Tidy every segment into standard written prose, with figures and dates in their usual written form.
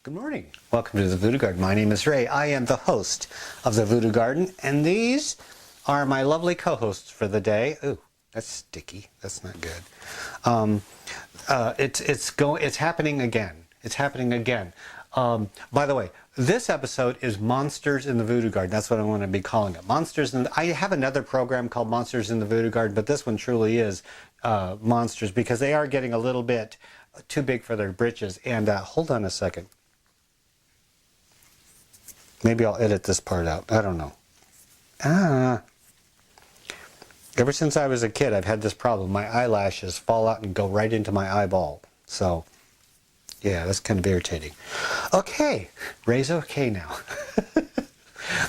Good morning. Welcome to the Voodoo Garden. My name is Ray. I am the host of the Voodoo Garden, and these are my lovely co-hosts for the day. Ooh, that's sticky. That's not good. It's happening again. It's happening again. By the way, this episode is Monsters in the Voodoo Garden. That's what I want to be calling it. I have another program called Monsters in the Voodoo Garden, but this one truly is monsters because they are getting a little bit too big for their britches. And hold on a second. Maybe I'll edit this part out. I don't know. Ever since I was a kid, I've had this problem. My eyelashes fall out and go right into my eyeball. So, yeah, that's kind of irritating. Okay, Ray's okay now.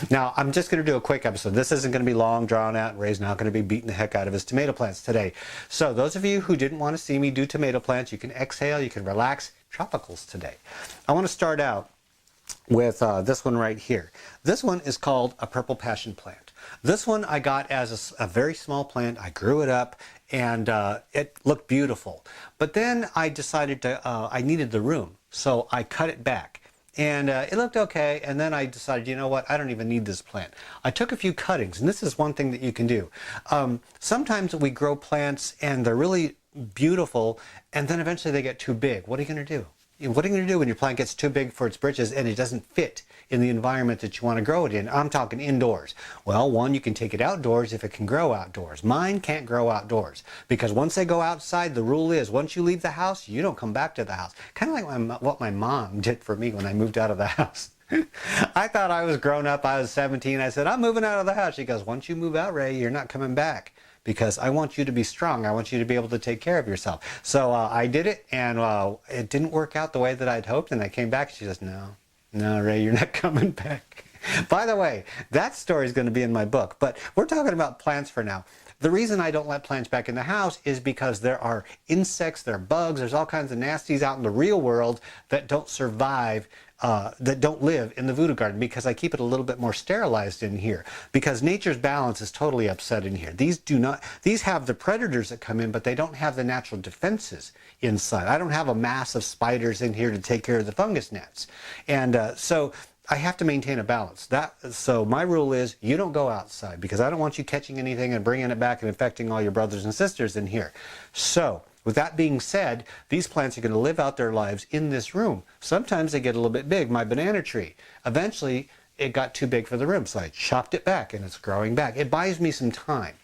Now, I'm just going to do a quick episode. This isn't going to be long, drawn out. Ray's not going to be beating the heck out of his tomato plants today. So those of you who didn't want to see me do tomato plants, you can exhale, you can relax. Tropicals today. I want to start out with this one right here. This one is called a purple passion plant. This one I got as a very small plant. I grew it up and it looked beautiful. But then I decided I needed the room, so I cut it back. And it looked okay, and then I decided, you know what, I don't even need this plant. I took a few cuttings, and this is one thing that you can do. Sometimes we grow plants and they're really beautiful, and then eventually they get too big. What are you going to do? What are you going to do when your plant gets too big for its britches and it doesn't fit in the environment that you want to grow it in? I'm talking indoors. Well, one, you can take it outdoors if it can grow outdoors. Mine can't grow outdoors because once they go outside, the rule is once you leave the house, you don't come back to the house. Kind of like what my mom did for me when I moved out of the house. I thought I was grown up. I was 17. I said, I'm moving out of the house. She goes, once you move out, Ray, you're not coming back. Because I want you to be strong. I want you to be able to take care of yourself. So I did it, and it didn't work out the way that I'd hoped. And I came back, and she says, no, Ray, you're not coming back. By the way, that story is going to be in my book. But we're talking about plants for now. The reason I don't let plants back in the house is because there are insects, there are bugs, there's all kinds of nasties out in the real world that don't survive, that don't live in the Voodoo Garden because I keep it a little bit more sterilized in here because nature's balance is totally upset in here. These have the predators that come in, but they don't have the natural defenses inside. I don't have a mass of spiders in here to take care of the fungus gnats. And so I have to maintain a balance. So my rule is you don't go outside because I don't want you catching anything and bringing it back and infecting all your brothers and sisters in here. So with that being said, these plants are going to live out their lives in this room. Sometimes they get a little bit big. My banana tree, eventually it got too big for the room, so I chopped it back and it's growing back. It buys me some time.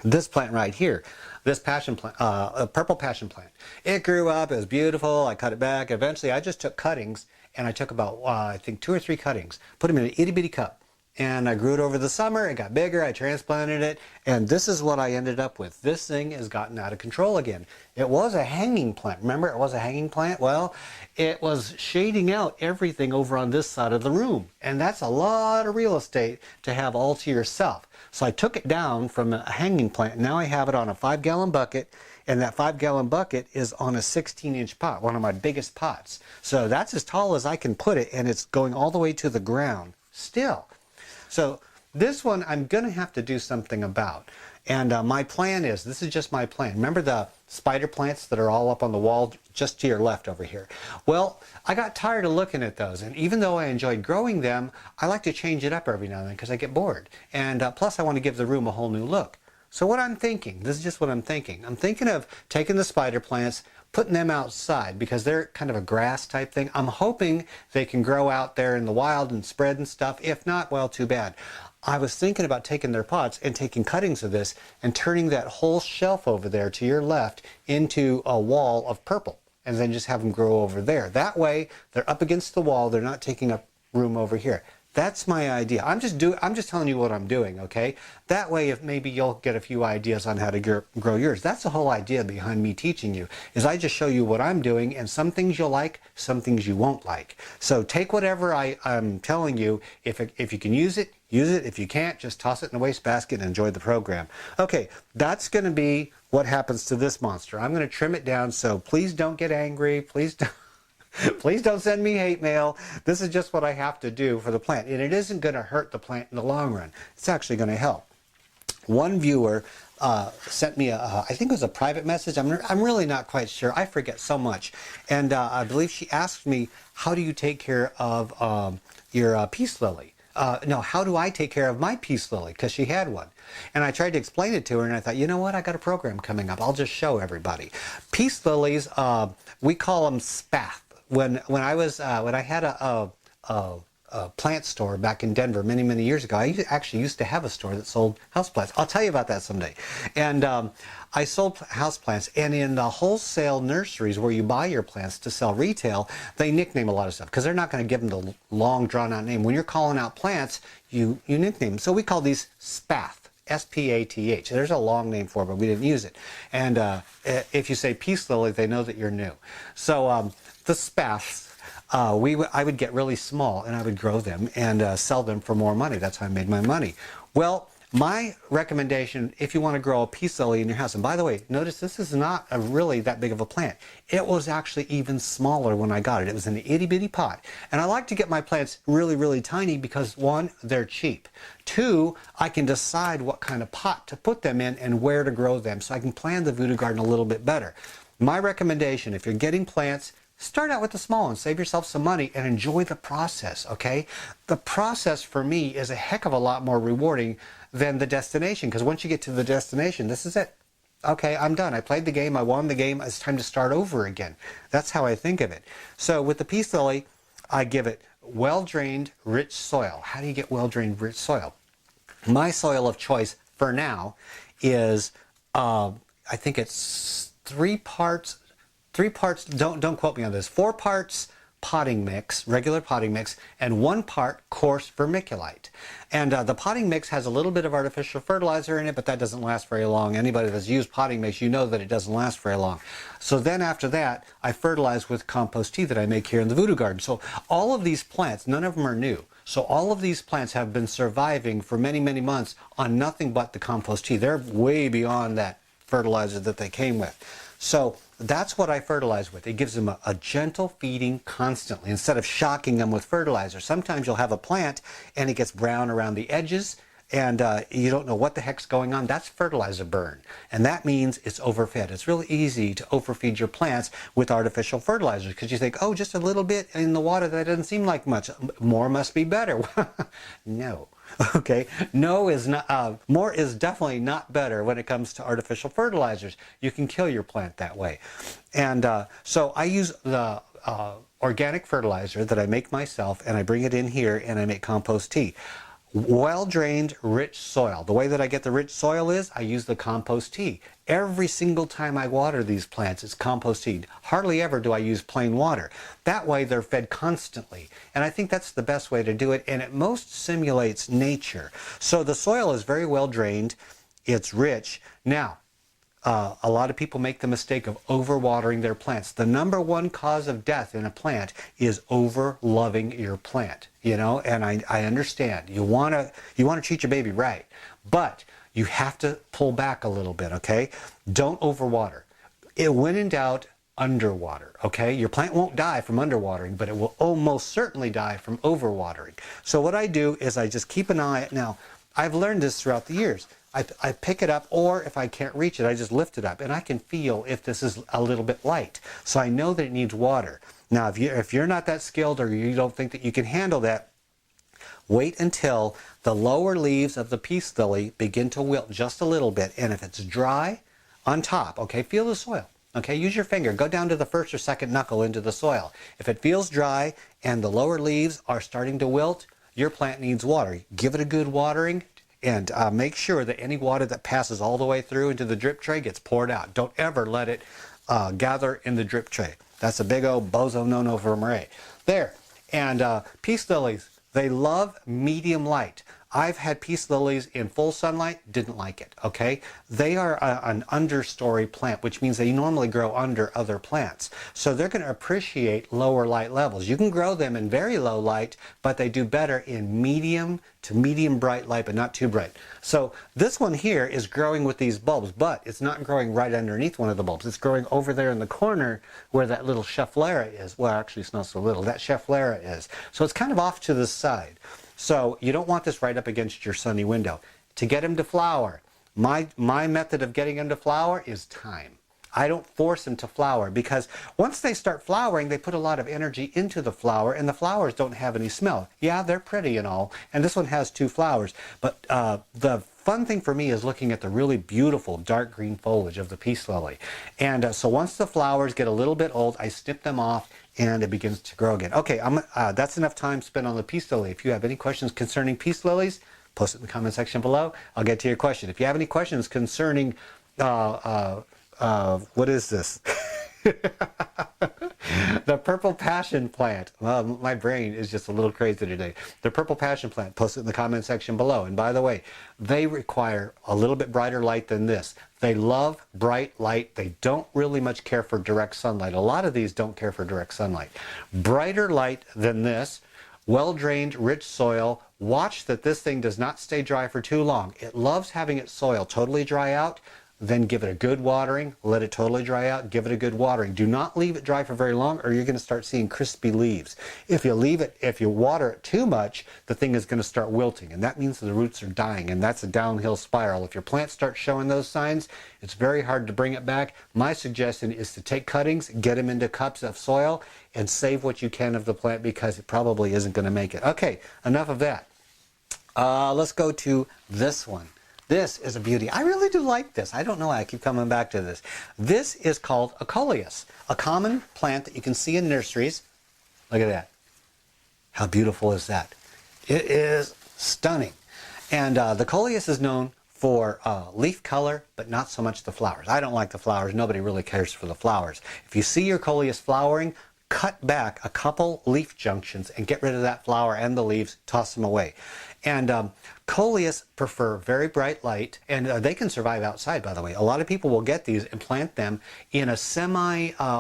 This plant right here, this passion plant, a purple passion plant, it grew up, it was beautiful, I cut it back. Eventually I just took cuttings and I took about, I think 2 or 3 cuttings, put them in an itty bitty cup. And I grew it over the summer, it got bigger, I transplanted it, and this is what I ended up with. This thing has gotten out of control again. It was a hanging plant. Remember, it was a hanging plant? Well, it was shading out everything over on this side of the room. And that's a lot of real estate to have all to yourself. So I took it down from a hanging plant. Now I have it on a 5-gallon bucket, and that 5-gallon bucket is on a 16-inch pot, one of my biggest pots. So that's as tall as I can put it, and it's going all the way to the ground still. So this one I'm going to have to do something about. And my plan is, this is just my plan. Remember the spider plants that are all up on the wall just to your left over here? Well, I got tired of looking at those. And even though I enjoyed growing them, I like to change it up every now and then because I get bored. And plus I want to give the room a whole new look. So what I'm thinking, this is just what I'm thinking. I'm thinking of taking the spider plants, putting them outside because they're kind of a grass type thing. I'm hoping they can grow out there in the wild and spread and stuff. If not, well, too bad. I was thinking about taking their pots and taking cuttings of this and turning that whole shelf over there to your left into a wall of purple and then just have them grow over there. That way, they're up against the wall. They're not taking up room over here. That's my idea. I'm just telling you what I'm doing, okay? That way, if maybe you'll get a few ideas on how to grow yours. That's the whole idea behind me teaching you, is I just show you what I'm doing, and some things you'll like, some things you won't like. So take whatever I'm telling you. If you can use it, use it. If you can't, just toss it in the wastebasket and enjoy the program. Okay, that's going to be what happens to this monster. I'm going to trim it down, so please don't get angry. Please don't. Please don't send me hate mail. This is just what I have to do for the plant. And it isn't going to hurt the plant in the long run. It's actually going to help. One viewer sent me I think it was a private message. I'm really not quite sure. I forget so much. And I believe she asked me, how do you take care of your peace lily? No, how do I take care of my peace lily? Because she had one. And I tried to explain it to her, and I thought, you know what? I got a program coming up. I'll just show everybody. Peace lilies, we call them spath. When I had a plant store back in Denver many years ago. I actually used to have a store that sold houseplants. I'll tell you about that someday. And I sold houseplants, and in the wholesale nurseries where you buy your plants to sell retail, they nickname a lot of stuff because they're not going to give them the long drawn-out name. When you're calling out plants, you nickname them. So we call these spath. S-P-A-T-H. There's a long name for it, but we didn't use it. And if you say peace lily, they know that you're new. So the spaths, I would get really small, and I would grow them and sell them for more money. That's how I made my money. Well, my recommendation, if you want to grow a peace lily in your house, and by the way, notice this is not really that big of a plant. It was actually even smaller when I got it. It was in an itty-bitty pot. And I like to get my plants really tiny because, one, they're cheap. Two, I can decide what kind of pot to put them in and where to grow them, so I can plan the voodoo garden a little bit better. My recommendation, if you're getting plants, start out with the small one, save yourself some money, and enjoy the process, okay? The process for me is a heck of a lot more rewarding than the destination, because once you get to the destination, this is it. Okay, I'm done. I played the game, I won the game, it's time to start over again. That's how I think of it. So with the peace lily, I give it well-drained, rich soil. How do you get well-drained, rich soil? My soil of choice for now is, I think it's 3 parts, don't quote me on this, 4 parts potting mix, regular potting mix, and 1 part coarse vermiculite. And the potting mix has a little bit of artificial fertilizer in it, but that doesn't last very long. Anybody that's used potting mix, you know that it doesn't last very long. So then after that, I fertilize with compost tea that I make here in the voodoo garden. So all of these plants, none of them are new. So all of these plants have been surviving for many months on nothing but the compost tea. They're way beyond that fertilizer that they came with. So that's what I fertilize with. It gives them a gentle feeding constantly instead of shocking them with fertilizer. Sometimes you'll have a plant and it gets brown around the edges and you don't know what the heck's going on. That's fertilizer burn. And that means it's overfed. It's really easy to overfeed your plants with artificial fertilizers because you think, oh, just a little bit in the water, that doesn't seem like much. More must be better. No. Okay, no is not, more is definitely not better when it comes to artificial fertilizers. You can kill your plant that way. And so I use the organic fertilizer that I make myself, and I bring it in here and I make compost tea. Well-drained, rich soil. The way that I get the rich soil is I use the compost tea. Every single time I water these plants, it's compost tea. Hardly ever do I use plain water. That way they're fed constantly. And I think that's the best way to do it, and it most simulates nature. So the soil is very well drained. It's rich. Now, a lot of people make the mistake of overwatering their plants. The #1 cause of death in a plant is over-loving your plant. You know, and I understand. You want to treat your baby right, but you have to pull back a little bit, okay? Don't overwater. When in doubt, underwater, okay? Your plant won't die from underwatering, but it will almost certainly die from overwatering. So what I do is I just keep an eye. Now, I've learned this throughout the years. I pick it up, or if I can't reach it, I just lift it up, and I can feel if this is a little bit light. So I know that it needs water. Now, if you're not that skilled or you don't think that you can handle that, wait until the lower leaves of the peace lily begin to wilt just a little bit, and if it's dry on top, okay, feel the soil. Okay, use your finger. Go down to the first or second knuckle into the soil. If it feels dry and the lower leaves are starting to wilt, your plant needs water. Give it a good watering. And make sure that any water that passes all the way through into the drip tray gets poured out. Don't ever let it gather in the drip tray. That's a big old bozo no-no for Marie. There. And peace lilies, they love medium light. I've had peace lilies in full sunlight, didn't like it, okay? They are an understory plant, which means they normally grow under other plants. So they're going to appreciate lower light levels. You can grow them in very low light, but they do better in medium to medium bright light, but not too bright. So this one here is growing with these bulbs, but it's not growing right underneath one of the bulbs. It's growing over there in the corner where that little schefflera is. Well, actually it's not so little. That schefflera is. So it's kind of off to the side. So you don't want this right up against your sunny window. To get them to flower, My method of getting them to flower is time. I don't force them to flower because once they start flowering, they put a lot of energy into the flower, and the flowers don't have any smell. Yeah, they're pretty and all, and this one has 2 flowers, but the fun thing for me is looking at the really beautiful dark green foliage of the peace lily. And so once the flowers get a little bit old, I snip them off and it begins to grow again. Okay, that's enough time spent on the peace lily. If you have any questions concerning peace lilies, post it in the comment section below. I'll get to your question. If you have any questions concerning what is this? The purple passion plant. Well, my brain is just a little crazy today. The purple passion plant, post it in the comment section below. And by the way, they require a little bit brighter light than this. They love bright light. They don't really much care for direct sunlight. A lot of these don't care for direct sunlight. Brighter light than this, well-drained, rich soil. Watch that this thing does not stay dry for too long. It loves having its soil totally dry out. Then give it a good watering, let it totally dry out, give it a good watering. Do not leave it dry for very long or you're going to start seeing crispy leaves. If you water it too much, the thing is going to start wilting, and that means the roots are dying, and that's a downhill spiral. If your plant starts showing those signs, it's very hard to bring it back. My suggestion is to take cuttings, get them into cups of soil, and save what you can of the plant because it probably isn't going to make it. Okay, enough of that. Let's go to this one. This is a beauty. I really do like this. I don't know why I keep coming back to this. This is called a coleus, a common plant that you can see in nurseries. Look at that. How beautiful is that? It is stunning. And the coleus is known for leaf color, but not so much the flowers. I don't like the flowers. Nobody really cares for the flowers. If you see your coleus flowering, cut back a couple leaf junctions and get rid of that flower and the leaves, toss them away. And coleus prefer very bright light, and they can survive outside, by the way. A lot of people will get these and plant them in a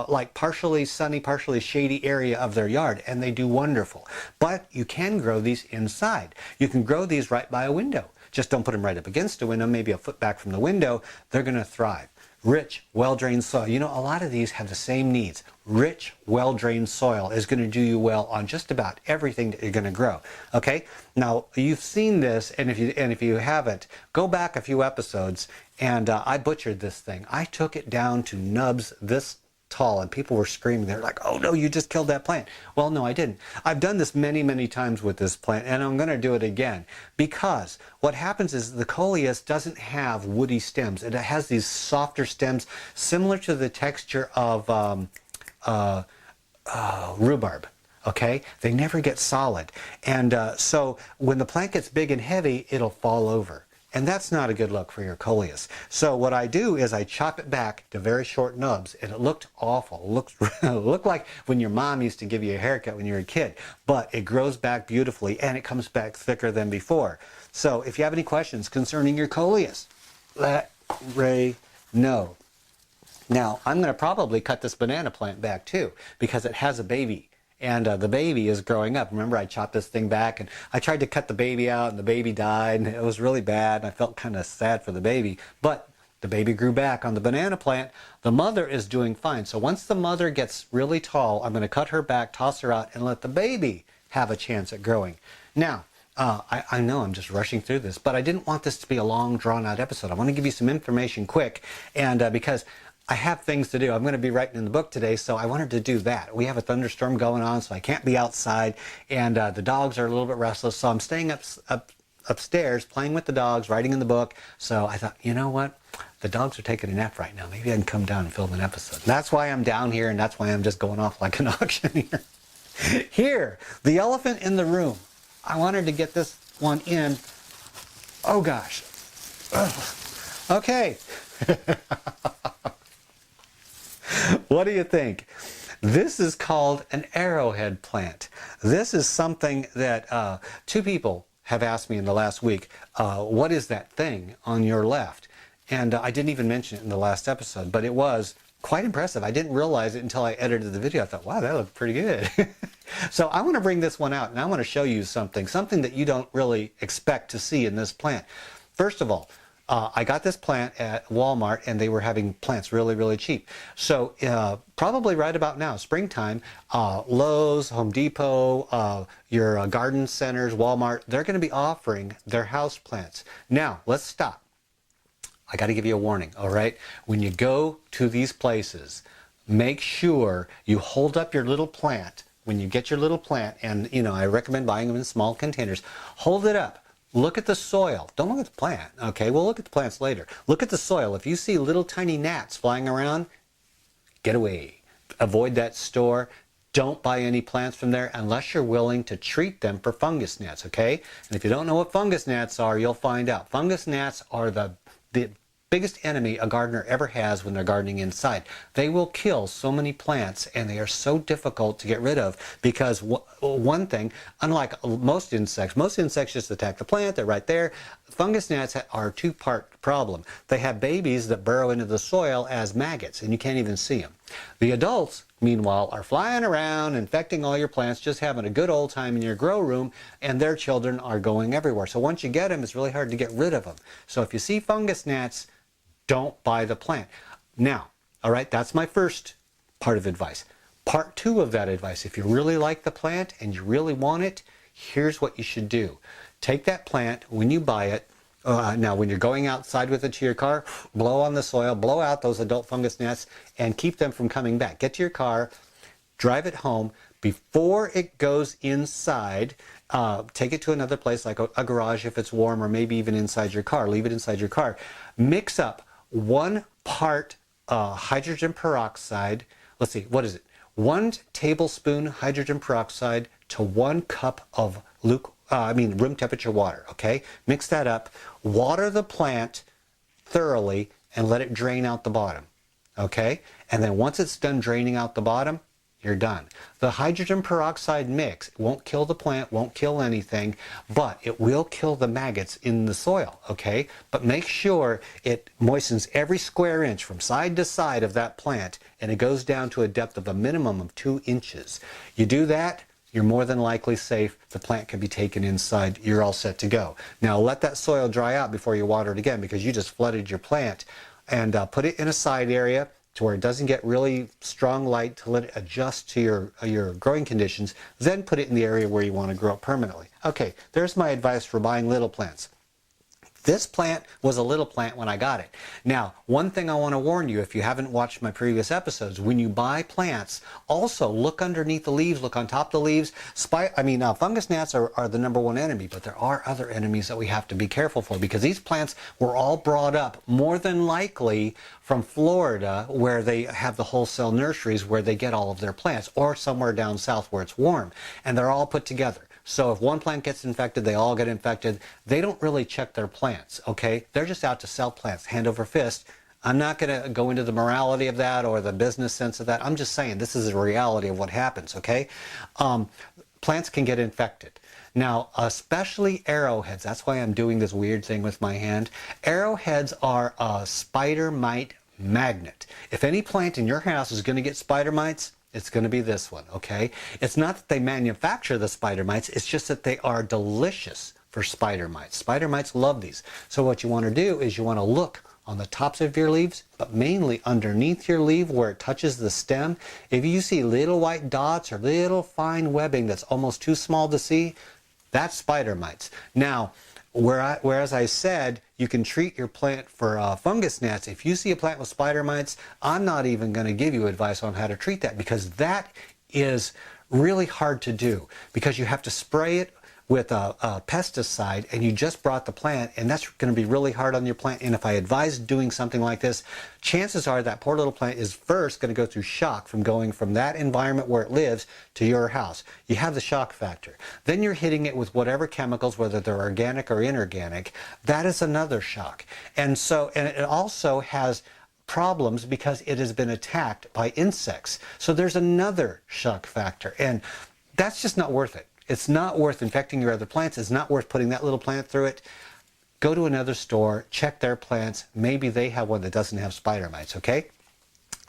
like partially sunny, partially shady area of their yard, and they do wonderful. But you can grow these inside. You can grow these right by a window. Just don't put them right up against a window, maybe a foot back from the window. They're going to thrive. Rich, well-drained soil. You know, a lot of these have the same needs. Rich, well-drained soil is going to do you well on just about everything that you're going to grow. Okay? Now, you've seen this, and if you haven't, go back a few episodes, and I butchered this thing. I took it down to nubs this tall, and people were screaming. They're like, oh no, you just killed that plant. Well, no, I didn't. I've done this many, many times with this plant, and I'm going to do it again, because what happens is the coleus doesn't have woody stems. It has these softer stems similar to the texture of rhubarb. Okay, they never get solid, and so when the plant gets big and heavy, it'll fall over. And that's not a good look for your coleus. So what I do is I chop it back to very short nubs, and it looked awful. It looked like when your mom used to give you a haircut when you were a kid. But it grows back beautifully, and it comes back thicker than before. So if you have any questions concerning your coleus, let Ray know. Now, I'm going to probably cut this banana plant back too, because it has a baby. And the baby is growing up. Remember, I chopped this thing back, and I tried to cut the baby out, and the baby died, and it was really bad, and I felt kind of sad for the baby. But the baby grew back on the banana plant. The mother is doing fine. So once the mother gets really tall, I'm going to cut her back, toss her out, and let the baby have a chance at growing. Now, I know I'm just rushing through this, but I didn't want this to be a long, drawn-out episode. I want to give you some information quick, and because I have things to do. I'm going to be writing in the book today, so I wanted to do that. We have a thunderstorm going on, so I can't be outside, and the dogs are a little bit restless, so I'm staying upstairs, playing with the dogs, writing in the book. So I thought, you know what? The dogs are taking a nap right now. Maybe I can come down and film an episode. And that's why I'm down here, and that's why I'm just going off like an auctioneer. Here, the elephant in the room. I wanted to get this one in. Oh, gosh. Ugh. Okay. What do you think? This is called an arrowhead plant. This is something that 2 people have asked me in the last week, what is that thing on your left? And I didn't even mention it in the last episode, but it was quite impressive. I didn't realize it until I edited the video. I thought, wow, that looked pretty good. So I want to bring this one out, and I want to show you something that you don't really expect to see in this plant. First of all, I got this plant at Walmart, and they were having plants really, really cheap. So probably right about now, springtime, Lowe's, Home Depot, your garden centers, Walmart, they're going to be offering their house plants. Now, let's stop. I got to give you a warning, all right? When you go to these places, make sure you hold up your little plant. When you get your little plant, and I recommend buying them in small containers, hold it up. Look at the soil. Don't look at the plant, okay? We'll look at the plants later. Look at the soil. If you see little tiny gnats flying around, get away. Avoid that store. Don't buy any plants from there unless you're willing to treat them for fungus gnats, okay? And if you don't know what fungus gnats are, you'll find out. Fungus gnats are the biggest enemy a gardener ever has when they're gardening inside. They will kill so many plants, and they are so difficult to get rid of because one thing, unlike most insects just attack the plant, they're right there. Fungus gnats are a two-part problem. They have babies that burrow into the soil as maggots, and you can't even see them. The adults, meanwhile, are flying around, infecting all your plants, just having a good old time in your grow room, and their children are going everywhere. So once you get them, it's really hard to get rid of them. So if you see fungus gnats, don't buy the plant. Now, all right, that's my first part of advice. Part two of that advice, if you really like the plant and you really want it, here's what you should do. Take that plant when you buy it. Now, when you're going outside with it to your car, blow on the soil, blow out those adult fungus gnats, and keep them from coming back. Get to your car, drive it home. Before it goes inside, take it to another place like a garage if it's warm, or maybe even inside your car. Leave it inside your car. Mix up 1 part hydrogen peroxide. Let's see, what is it? 1 tablespoon hydrogen peroxide to 1 cup of room temperature water, okay? Mix that up, water the plant thoroughly, and let it drain out the bottom, okay? And then once it's done draining out the bottom, you're done. The hydrogen peroxide mix won't kill the plant, won't kill anything, but it will kill the maggots in the soil, okay? But make sure it moistens every square inch from side to side of that plant, and it goes down to a depth of a minimum of 2 inches. You do that, you're more than likely safe. The plant can be taken inside. You're all set to go. Now let that soil dry out before you water it again, because you just flooded your plant. And put it in a side area to where it doesn't get really strong light, to let it adjust to your growing conditions. Then put it in the area where you want to grow it permanently. Okay, there's my advice for buying little plants. This plant was a little plant when I got it. Now, one thing I want to warn you, if you haven't watched my previous episodes, when you buy plants, also look underneath the leaves, look on top of the leaves. Fungus gnats are the #1 enemy, but there are other enemies that we have to be careful for, because these plants were all brought up, more than likely, from Florida, where they have the wholesale nurseries where they get all of their plants, or somewhere down south where it's warm, and they're all put together. So if one plant gets infected, they all get infected. They don't really check their plants, okay? They're just out to sell plants, hand over fist. I'm not going to go into the morality of that or the business sense of that. I'm just saying this is a reality of what happens, okay? Plants can get infected. Now, especially arrowheads. That's why I'm doing this weird thing with my hand. Arrowheads are a spider mite magnet. If any plant in your house is going to get spider mites, it's going to be this one, okay? It's not that they manufacture the spider mites, it's just that they are delicious for spider mites. Spider mites love these. So what you want to do is you want to look on the tops of your leaves, but mainly underneath your leaf where it touches the stem. If you see little white dots or little fine webbing that's almost too small to see, that's spider mites. Now, whereas I said you can treat your plant for fungus gnats, if you see a plant with spider mites, I'm not even going to give you advice on how to treat that, because that is really hard to do, because you have to spray it with a pesticide, and you just brought the plant, and that's going to be really hard on your plant. And if I advise doing something like this, chances are that poor little plant is first going to go through shock from going from that environment where it lives to your house. You have the shock factor. Then you're hitting it with whatever chemicals, whether they're organic or inorganic. That is another shock. And it also has problems because it has been attacked by insects. So there's another shock factor, and that's just not worth it. It's not worth infecting your other plants. It's not worth putting that little plant through it. Go to another store, check their plants. Maybe they have one that doesn't have spider mites, okay?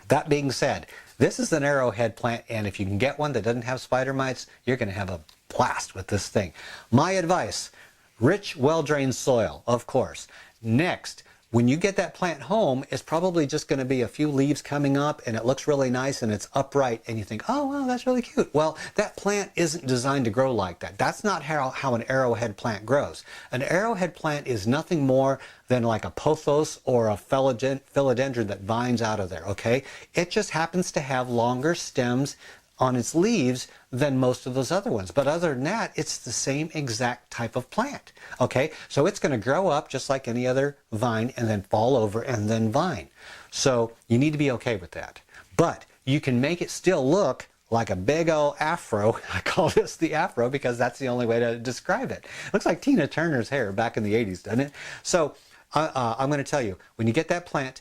That being said, this is an arrowhead plant, and if you can get one that doesn't have spider mites, you're going to have a blast with this thing. My advice, rich, well-drained soil, of course. Next, when you get that plant home, it's probably just going to be a few leaves coming up and it looks really nice and it's upright and you think, oh, wow, that's really cute. Well, that plant isn't designed to grow like that. That's not how an arrowhead plant grows. An arrowhead plant is nothing more than like a pothos or a philodendron that vines out of there, okay? It just happens to have longer stems on its leaves than most of those other ones. But other than that, it's the same exact type of plant. Okay, so it's going to grow up just like any other vine and then fall over and then vine. So you need to be okay with that. But you can make it still look like a big old afro. I call this the afro because that's the only way to describe it. It looks like Tina Turner's hair back in the 80s, doesn't it? So I'm going to tell you, when you get that plant,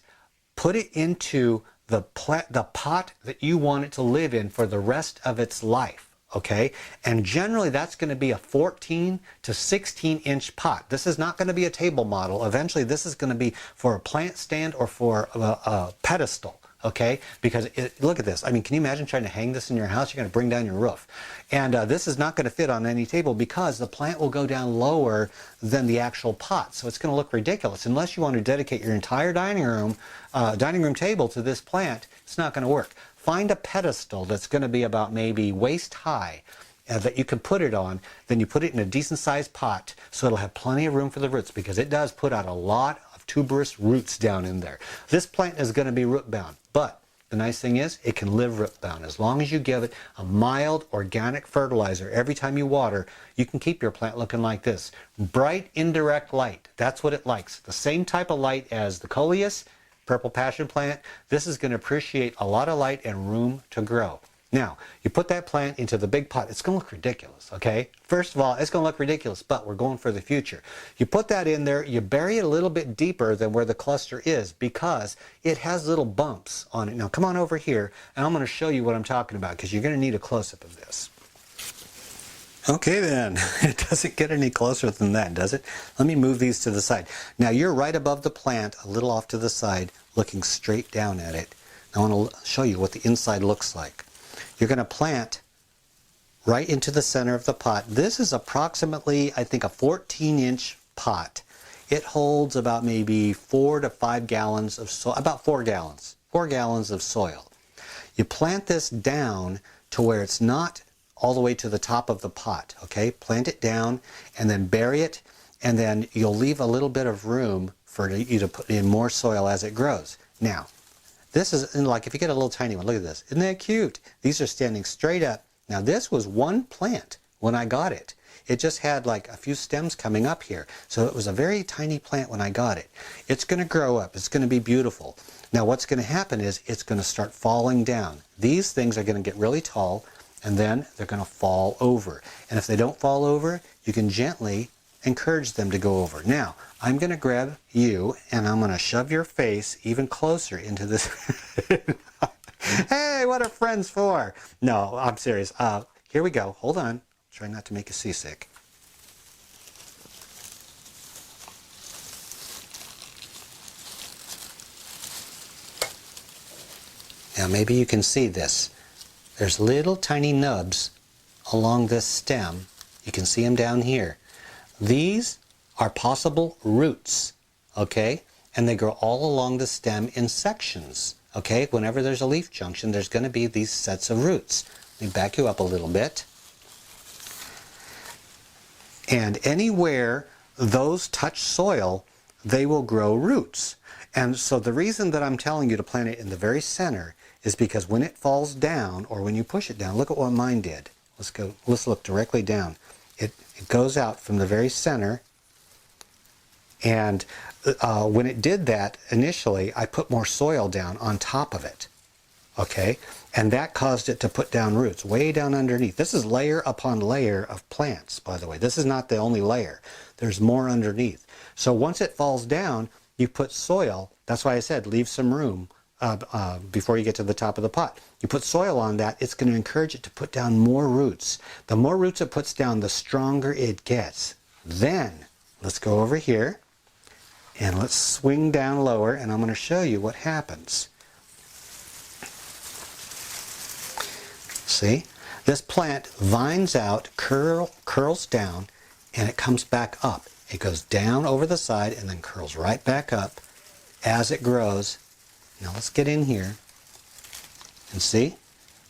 put it into the pot that you want it to live in for the rest of its life, okay? And generally that's going to be a 14 to 16 inch pot. This is not going to be a table model. Eventually this is going to be for a plant stand or for a pedestal, okay? Because look at this. I mean, can you imagine trying to hang this in your house? You're going to bring down your roof. And this is not going to fit on any table because the plant will go down lower than the actual pot. So it's going to look ridiculous. Unless you want to dedicate your entire dining room table to this plant, it's not going to work. Find a pedestal that's going to be about maybe waist high that you can put it on. Then you put it in a decent sized pot so it'll have plenty of room for the roots because it does put out a lot of tuberous roots down in there. This plant is going to be root bound, but the nice thing is it can live root bound. As long as you give it a mild organic fertilizer every time you water, you can keep your plant looking like this. Bright indirect light. That's what it likes. The same type of light as the coleus, purple passion plant. This is going to appreciate a lot of light and room to grow. Now, you put that plant into the big pot. It's going to look ridiculous, okay? First of all, it's going to look ridiculous, but we're going for the future. You put that in there, you bury it a little bit deeper than where the cluster is because it has little bumps on it. Now, come on over here, and I'm going to show you what I'm talking about because you're going to need a close-up of this. Okay then, it doesn't get any closer than that, does it? Let me move these to the side. Now, you're right above the plant, a little off to the side, looking straight down at it. I want to show you what the inside looks like. You're going to plant right into the center of the pot. This is approximately, I think, a 14-inch pot. It holds about maybe 4 to 5 gallons of soil, about 4 gallons. 4 gallons of soil. You plant this down to where it's not all the way to the top of the pot, okay? Plant it down and then bury it, and then you'll leave a little bit of room for you to put in more soil as it grows. Now, this is like if you get a little tiny one, look at this. Isn't that cute? These are standing straight up. Now this was one plant when I got it. It just had like a few stems coming up here. So it was a very tiny plant when I got it. It's going to grow up. It's going to be beautiful. Now what's going to happen is it's going to start falling down. These things are going to get really tall and then they're going to fall over. And if they don't fall over, you can gently encourage them to go over. Now, I'm going to grab you and I'm going to shove your face even closer into this. Hey, what are friends for? No, I'm serious. Here we go. Hold on. Try not to make you seasick. Now, maybe you can see this. There's little tiny nubs along this stem. You can see them down here. These are possible roots, okay? And they grow all along the stem in sections, okay? Whenever there's a leaf junction, there's going to be these sets of roots. Let me back you up a little bit. And anywhere those touch soil, they will grow roots. And so the reason that I'm telling you to plant it in the very center is because when it falls down, or when you push it down, look at what mine did. Let's look directly down. It goes out from the very center, and when it did that initially, I put more soil down on top of it, okay? And that caused it to put down roots way down underneath. This is layer upon layer of plants, by the way. This is not the only layer. There's more underneath. So once it falls down, you put soil. That's why I said leave some room before you get to the top of the pot. You put soil on that, it's going to encourage it to put down more roots. The more roots it puts down, the stronger it gets. Then, let's go over here, and let's swing down lower, and I'm going to show you what happens. See? This plant vines out, curls down, and it comes back up. It goes down over the side and then curls right back up as it grows. Now let's get in here and see,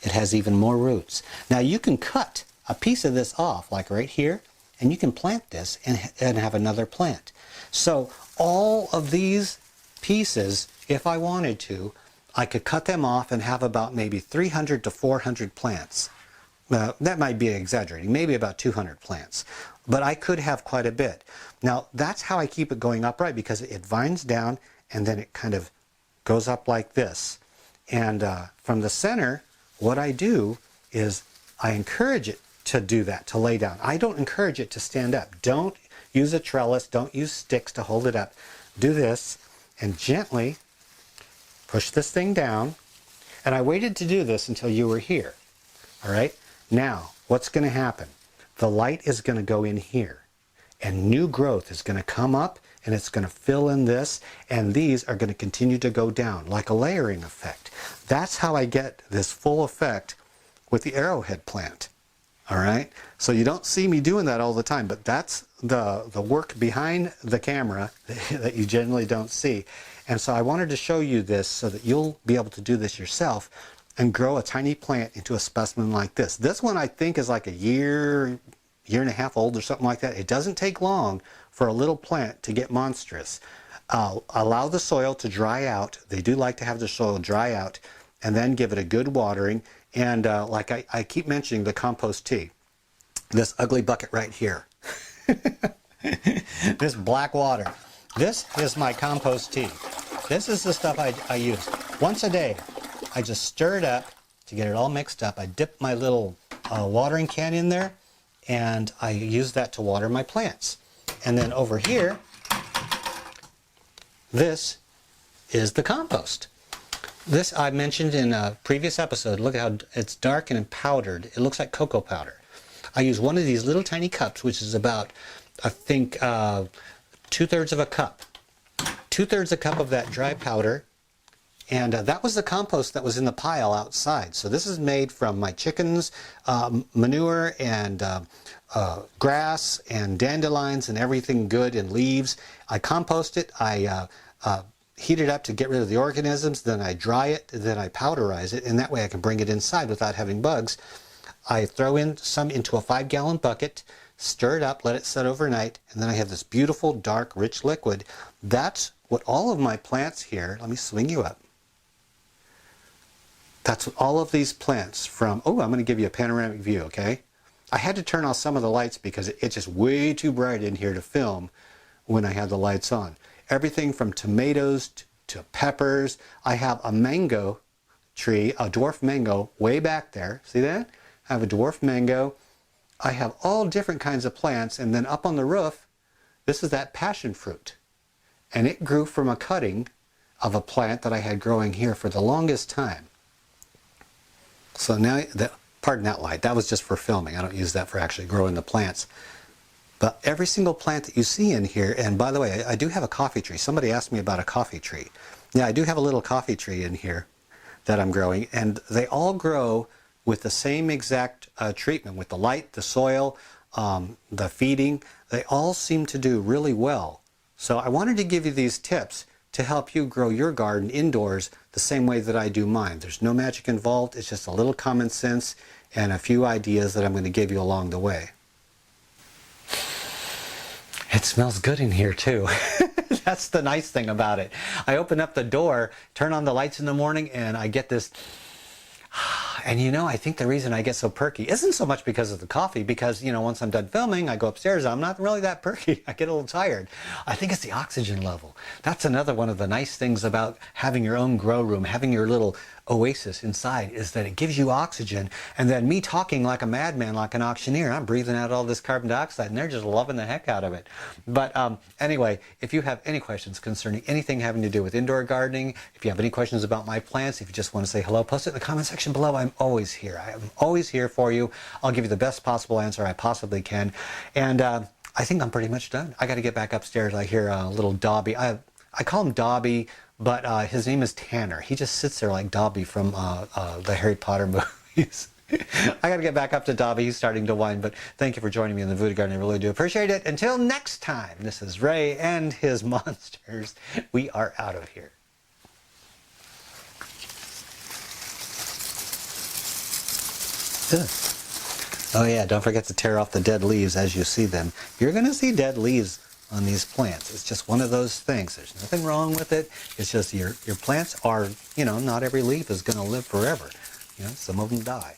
it has even more roots. Now you can cut a piece of this off, like right here, and you can plant this and have another plant. So all of these pieces, if I wanted to, I could cut them off and have about maybe 300 to 400 plants. That might be exaggerating, maybe about 200 plants. But I could have quite a bit. Now that's how I keep it going upright, because it vines down and then it kind of goes up like this. And from the center, what I do is I encourage it to do that, to lay down. I don't encourage it to stand up. Don't use a trellis, don't use sticks to hold it up. Do this and gently push this thing down. And I waited to do this until you were here. All right? Now, what's going to happen? The light is going to go in here, and new growth is going to come up, and it's going to fill in this, and these are going to continue to go down like a layering effect. That's how I get this full effect with the arrowhead plant. All right? So you don't see me doing that all the time, but that's the work behind the camera that you generally don't see. And so I wanted to show you this so that you'll be able to do this yourself and grow a tiny plant into a specimen like this. This one I think is like a year and a half old or something like that. It doesn't take long for a little plant to get monstrous. Allow the soil to dry out. They do like to have the soil dry out, and then give it a good watering. And like I keep mentioning, the compost tea. This ugly bucket right here. This black water. This is my compost tea. This is the stuff I use. Once a day, I just stir it up to get it all mixed up. I dip my little watering can in there, and I use that to water my plants. And then over here, this is the compost. This I mentioned in a previous episode. Look at how it's dark and powdered. It looks like cocoa powder. I use one of these little tiny cups, which is about, I think, 2/3 of a cup. 2/3 a cup of that dry powder. And that was the compost that was in the pile outside. So this is made from my chickens' manure and grass and dandelions and everything good and leaves. I compost it. I heat it up to get rid of the organisms. Then I dry it. Then I powderize it. And that way I can bring it inside without having bugs. I throw in some into a 5-gallon bucket, stir it up, let it set overnight, and then I have this beautiful, dark, rich liquid. That's what all of my plants here, let me swing you up. That's what all of these plants from, oh, I'm going to give you a panoramic view, okay? I had to turn off some of the lights because it's just way too bright in here to film when I had the lights on. Everything from tomatoes to peppers. I have a mango tree, a dwarf mango, way back there. See that? I have a dwarf mango. I have all different kinds of plants, and then up on the roof, this is that passion fruit. And it grew from a cutting of a plant that I had growing here for the longest time. So now, pardon that light, that was just for filming. I don't use that for actually growing the plants. But every single plant that you see in here, and by the way, I do have a coffee tree. Somebody asked me about a coffee tree. Yeah, I do have a little coffee tree in here that I'm growing, and they all grow with the same exact treatment, with the light, the soil, the feeding. They all seem to do really well. So I wanted to give you these tips to help you grow your garden indoors the same way that I do mine. There's no magic involved. It's just a little common sense and a few ideas that I'm going to give you along the way. It smells good in here too. That's the nice thing about it. I open up the door, turn on the lights in the morning, and I get this. And you know, I think the reason I get so perky isn't so much because of the coffee, because, you know, once I'm done filming, I go upstairs, I'm not really that perky. I get a little tired. I think it's the oxygen level. That's another one of the nice things about having your own grow room, having your little oasis inside, is that it gives you oxygen. And then me talking like a madman, like an auctioneer, I'm breathing out all this carbon dioxide, and they're just loving the heck out of it. But anyway, if you have any questions concerning anything having to do with indoor gardening, if you have any questions about my plants, if you just want to say hello, post it in the comment section below. I'm always here. I am always here for you. I'll give you the best possible answer I possibly can. And I think I'm pretty much done. I got to get back upstairs. I hear a little Dobby. I call him Dobby, but his name is Tanner. He just sits there like Dobby from the Harry Potter movies. I got to get back up to Dobby. He's starting to whine, but thank you for joining me in the Voodoo Garden. I really do appreciate it. Until next time, this is Ray and his monsters. We are out of here. Ugh. Oh yeah, don't forget to tear off the dead leaves as you see them. You're going to see dead leaves on these plants. It's just one of those things. There's nothing wrong with it. It's just your plants are, not every leaf is going to live forever. Some of them die.